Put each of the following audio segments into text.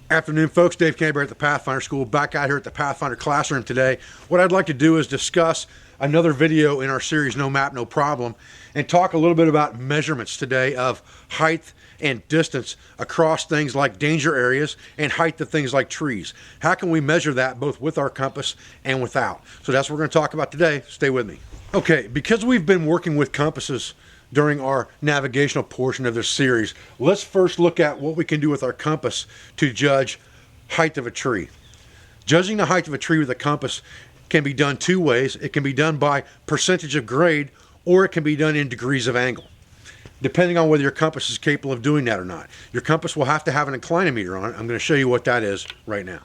Afternoon, folks. Dave Canterbury at the Pathfinder School, back out here at the Pathfinder classroom today. What I'd like to do is discuss another video in our series, No Map, No Problem, and talk a little bit about measurements today of height and distance across things like danger areas and height of things like trees. How can we measure that both with our compass and without? So that's what we're going to talk about today. Stay with me. Okay, because we've been working with compasses during our navigational portion of this series, let's first look at what we can do with our compass to judge height of a tree. Judging the height of a tree with a compass can be done two ways. It can be done by percentage of grade, or it can be done in degrees of angle, depending on whether your compass is capable of doing that or not. Your compass will have to have an inclinometer on it. I'm going to show you what that is right now.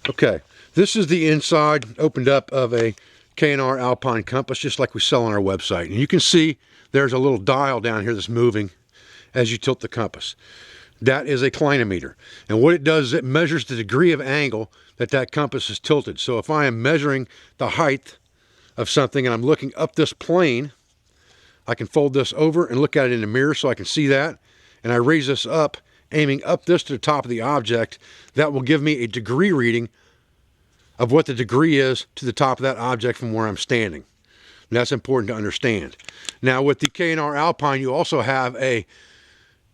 Okay, this is the inside opened up of a K&R Alpine compass, just like we sell on our website. And you can see there's a little dial down here that's moving as you tilt the compass. That is a clinometer. And what it does is it measures the degree of angle that that compass is tilted. So if I am measuring the height of something and I'm looking up this plane, I can fold this over and look at it in the mirror so I can see that. And I raise this up, aiming up this to the top of the object. That will give me a degree reading of what the degree is to the top of that object from where I'm standing. And that's important to understand. Now with the K&R Alpine, you also have a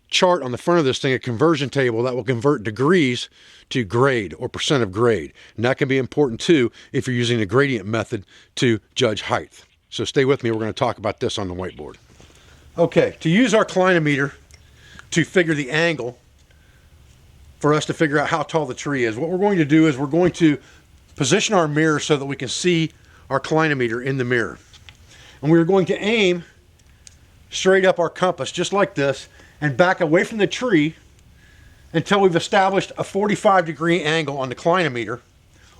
chart on the front of this thing, a conversion table that will convert degrees to grade or percent of grade. And that can be important too if you're using the gradient method to judge height. So stay with me, we're going to talk about this on the whiteboard. Okay, to use our clinometer to figure the angle for us to figure out how tall the tree is, what we're going to do is we're going to position our mirror so that we can see our clinometer in the mirror. And we're going to aim straight up our compass, just like this, and back away from the tree until we've established a 45-degree angle on the clinometer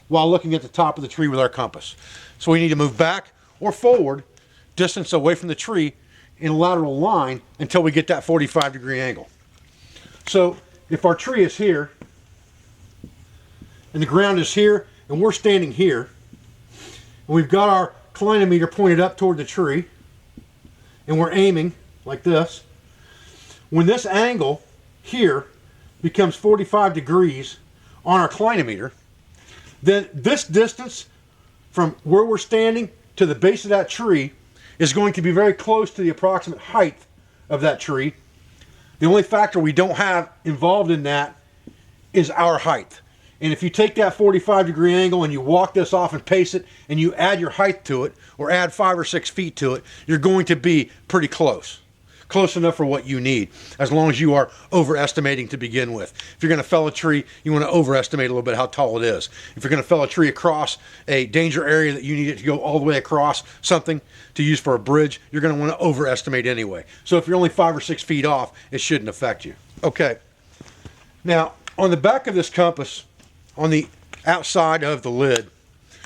while looking at the top of the tree with our compass. So we need to move back or forward distance away from the tree in a lateral line until we get that 45-degree angle. So if our tree is here and the ground is here and we're standing here, and we've got our clinometer pointed up toward the tree, and we're aiming like this. When this angle here becomes 45 degrees on our clinometer, then this distance from where we're standing to the base of that tree is going to be very close to the approximate height of that tree. The only factor we don't have involved in that is our height. And if you take that 45-degree angle and you walk this off and pace it and you add your height to it or add 5 or 6 feet to it, you're going to be pretty close. Close enough for what you need, as long as you are overestimating to begin with. If you're going to fell a tree, you want to overestimate a little bit how tall it is. If you're going to fell a tree across a danger area that you need it to go all the way across something to use for a bridge, you're going to want to overestimate anyway. So if you're only 5 or 6 feet off, it shouldn't affect you. Okay. Now, on the back of this compass, on the outside of the lid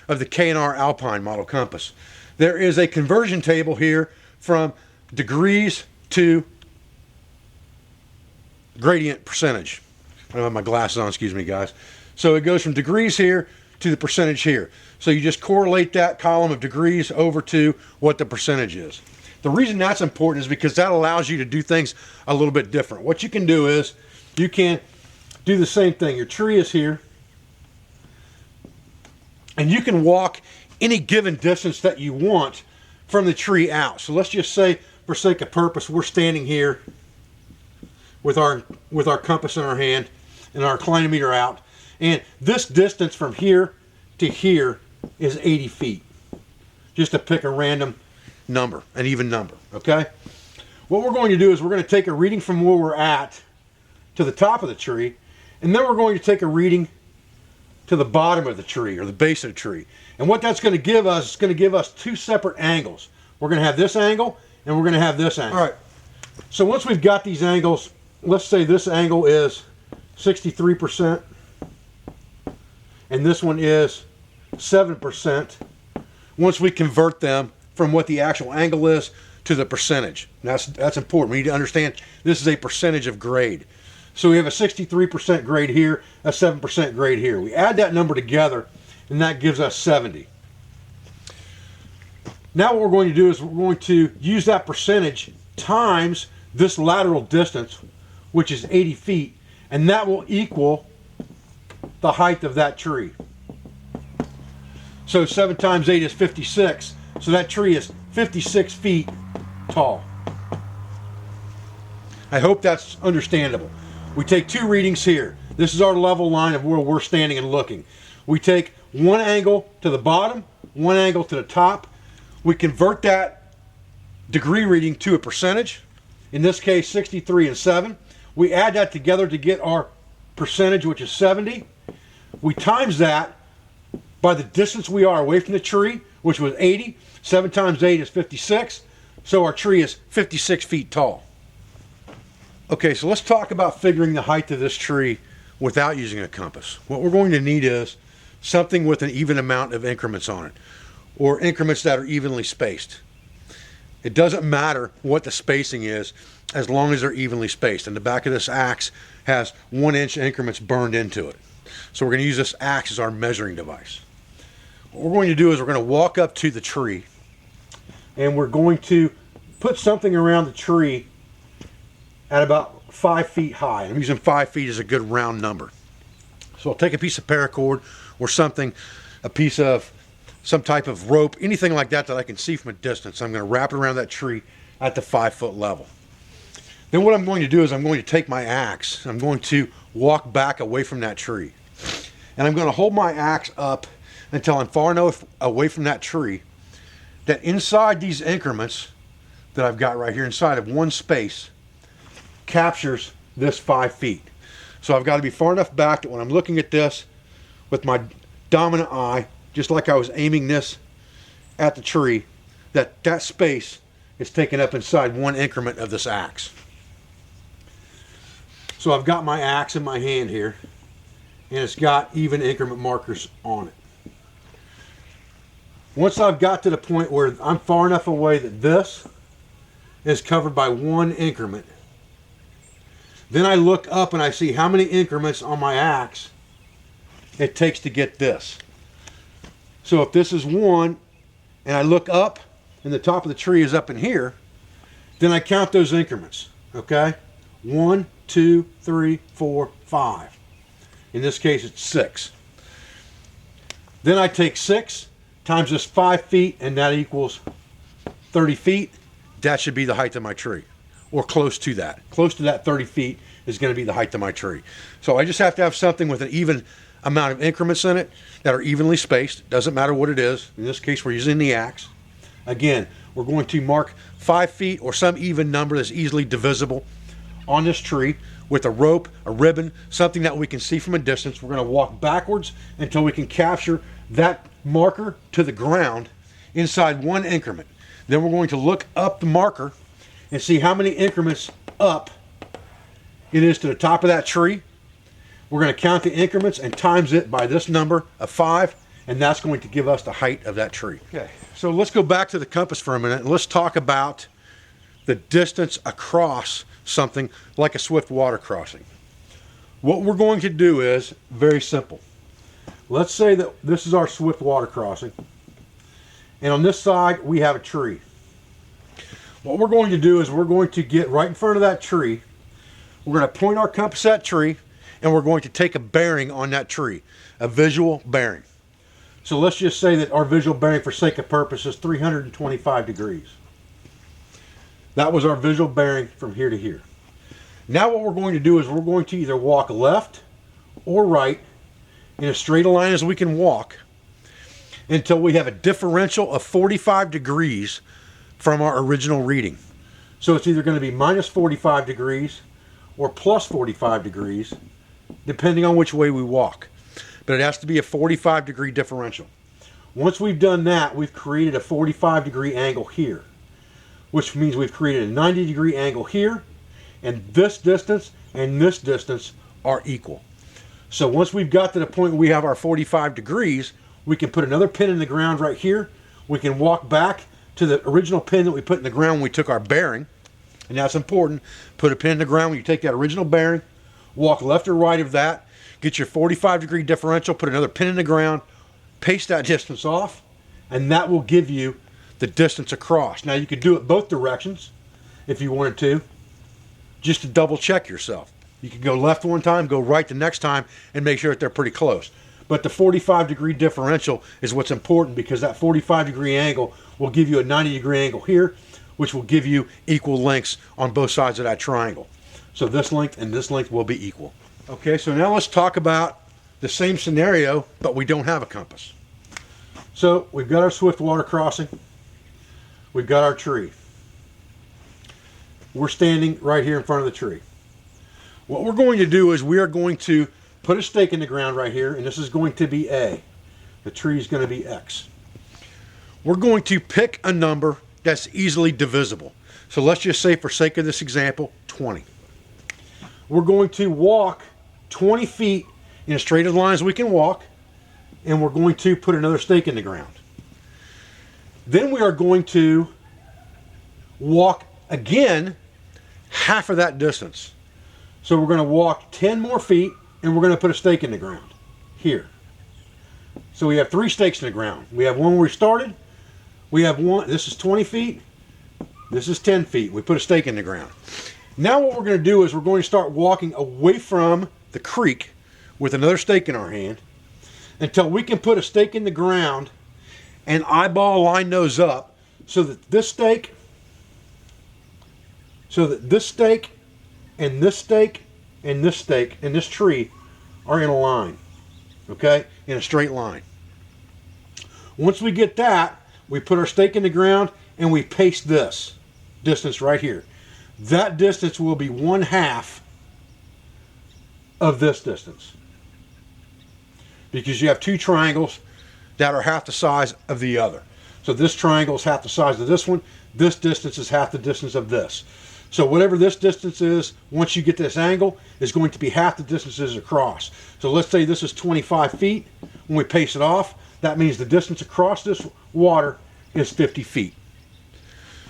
of the K&R Alpine model compass, there is a conversion table here from degrees to gradient percentage. I don't have my glasses on, excuse me guys. So it goes from degrees here to the percentage here. So you just correlate that column of degrees over to what the percentage is. The reason that's important is because that allows you to do things a little bit different. What you can do is you can do the same thing. Your tree is here, and you can walk any given distance that you want from the tree out. So let's just say, for sake of purpose, we're standing here with our compass in our hand and our clinometer out. And this distance from here to here is 80 feet. Just to pick a random number, an even number, okay? What we're going to do is we're going to take a reading from where we're at to the top of the tree, and then we're going to take a reading to the bottom of the tree or the base of the tree. And what that's going to give us, it's going to give us two separate angles. We're going to have this angle and we're going to have this angle. All right. So once we've got these angles, let's say this angle is 63% and this one is 7%. Once we convert them from what the actual angle is to the percentage. That's important. We need to understand this is a percentage of grade. So we have a 63% grade here, a 7% grade here. We add that number together, and that gives us 70. Now what we're going to do is we're going to use that percentage times this lateral distance, which is 80 feet, and that will equal the height of that tree. So 7 times 8 is 56. So that tree is 56 feet tall. I hope that's understandable. We take 2 readings here. This is our level line of where we're standing and looking. We take one angle to the bottom, one angle to the top. We convert that degree reading to a percentage. In this case, 63 and 7. We add that together to get our percentage, which is 70. We times that by the distance we are away from the tree, which was 80. 7 times 8 is 56. So our tree is 56 feet tall. Okay, so let's talk about figuring the height of this tree without using a compass. What we're going to need is something with an even amount of increments on it, or increments that are evenly spaced. It doesn't matter what the spacing is as long as they're evenly spaced. And the back of this axe has 1-inch increments burned into it. So we're going to use this axe as our measuring device. What we're going to do is we're going to walk up to the tree and we're going to put something around the tree at about 5 feet high. I'm using 5 feet as a good round number. So I'll take a piece of paracord or something, a piece of some type of rope, anything like that that I can see from a distance. I'm going to wrap it around that tree at the 5 foot level. Then what I'm going to do is I'm going to take my axe. I'm going to walk back away from that tree. And I'm going to hold my axe up until I'm far enough away from that tree that inside these increments that I've got right here, inside of one space, captures this 5 feet. So I've got to be far enough back that when I'm looking at this with my dominant eye, just like I was aiming this at the tree, that space is taken up inside one increment of this axe. So I've got my axe in my hand here, and it's got even increment markers on it. Once I've got to the point where I'm far enough away that this is covered by one increment, then I look up and I see how many increments on my axe it takes to get this. So if this is 1, and I look up, and the top of the tree is up in here, then I count those increments, okay? 1, 2, 3, 4, 5. In this case, it's 6. Then I take 6 times this 5 feet, and that equals 30 feet. That should be the height of my tree, or close to that. Close to that 30 feet is going to be the height of my tree. So I just have to have something with an even amount of increments in it that are evenly spaced. Doesn't matter what it is. In this case, we're using the axe. Again, we're going to mark 5 feet or some even number that's easily divisible on this tree with a rope, a ribbon, something that we can see from a distance. We're going to walk backwards until we can capture that marker to the ground inside one increment. Then we're going to look up the marker and see how many increments up it is to the top of that tree. We're going to count the increments and times it by this number of 5, and that's going to give us the height of that tree. Okay, so let's go back to the compass for a minute and let's talk about the distance across something like a swift water crossing. What we're going to do is very simple. Let's say that this is our swift water crossing, and on this side we have a tree. What we're going to do is we're going to get right in front of that tree. We're going to point our compass at that tree, and we're going to take a bearing on that tree, a visual bearing. So let's just say that our visual bearing, for sake of purpose, is 325 degrees. That was our visual bearing from here to here. Now what we're going to do is we're going to either walk left or right in as straight a line as we can walk until we have a differential of 45 degrees from our original reading. So it's either going to be minus 45 degrees or plus 45 degrees, depending on which way we walk. But it has to be a 45 degree differential. Once we've done that, we've created a 45 degree angle here, which means we've created a 90 degree angle here, and this distance and this distance are equal. So once we've got to the point where we have our 45 degrees, we can put another pin in the ground right here. We can walk back to the original pin that we put in the ground when we took our bearing. And that's important. Put a pin in the ground when you take that original bearing. Walk left or right of that. Get your 45 degree differential. Put another pin in the ground. Paste that distance off. And that will give you the distance across. Now you could do it both directions if you wanted to, just to double check yourself. You can go left one time, go right the next time, and make sure that they're pretty close. But the 45-degree differential is what's important, because that 45-degree angle will give you a 90-degree angle here, which will give you equal lengths on both sides of that triangle. So this length and this length will be equal. Okay, so now let's talk about the same scenario, but we don't have a compass. So we've got our swift water crossing. We've got our tree. We're standing right here in front of the tree. What we're going to do is we are going to put a stake in the ground right here, and this is going to be A. The tree is going to be X. We're going to pick a number that's easily divisible. So let's just say, for sake of this example, 20. We're going to walk 20 feet in as straight a line as we can walk, and we're going to put another stake in the ground. Then we are going to walk again half of that distance. So we're going to walk 10 more feet, and we're going to put a stake in the ground here. So we have 3 stakes in the ground. We have one where we started. We have one, this is 20 feet. This is 10 feet. We put a stake in the ground. Now what we're going to do is we're going to start walking away from the creek with another stake in our hand until we can put a stake in the ground and eyeball line those up so that this stake and this stake and this stake and this tree are in a line, okay, in a straight line. Once we get that, we put our stake in the ground and we paste this distance right here. That distance will be 1/2 of this distance, because you have 2 triangles that are half the size of the other. So this triangle is half the size of this one. This distance is half the distance of this. So whatever this distance is, once you get this angle, is going to be half the distances across. So let's say this is 25 feet. When we pace it off, that means the distance across this water is 50 feet.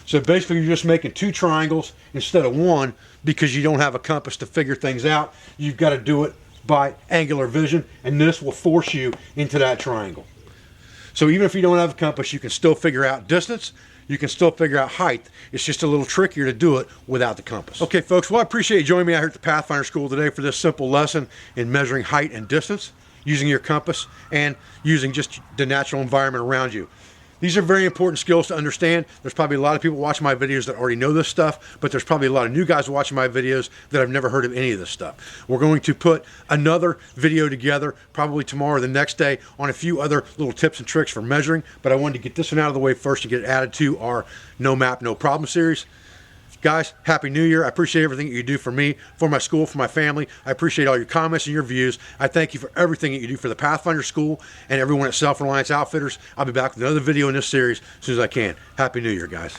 So basically you're just making 2 triangles instead of 1, because you don't have a compass to figure things out. You've got to do it by angular vision, and this will force you into that triangle. So even if you don't have a compass, you can still figure out distance. You can still figure out height. It's just a little trickier to do it without the compass. Okay, folks, well, I appreciate you joining me out here at the Pathfinder School today for this simple lesson in measuring height and distance using your compass and using just the natural environment around you. These are very important skills to understand. There's probably a lot of people watching my videos that already know this stuff, but there's probably a lot of new guys watching my videos that have never heard of any of this stuff. We're going to put another video together, probably tomorrow or the next day, on a few other little tips and tricks for measuring, but I wanted to get this one out of the way first and get it added to our No Map, No Problem series. Guys, Happy New Year. I appreciate everything that you do for me, for my school, for my family. I appreciate all your comments and your views. I thank you for everything that you do for the Pathfinder School and everyone at Self-Reliance Outfitters. I'll be back with another video in this series as soon as I can. Happy New Year, guys.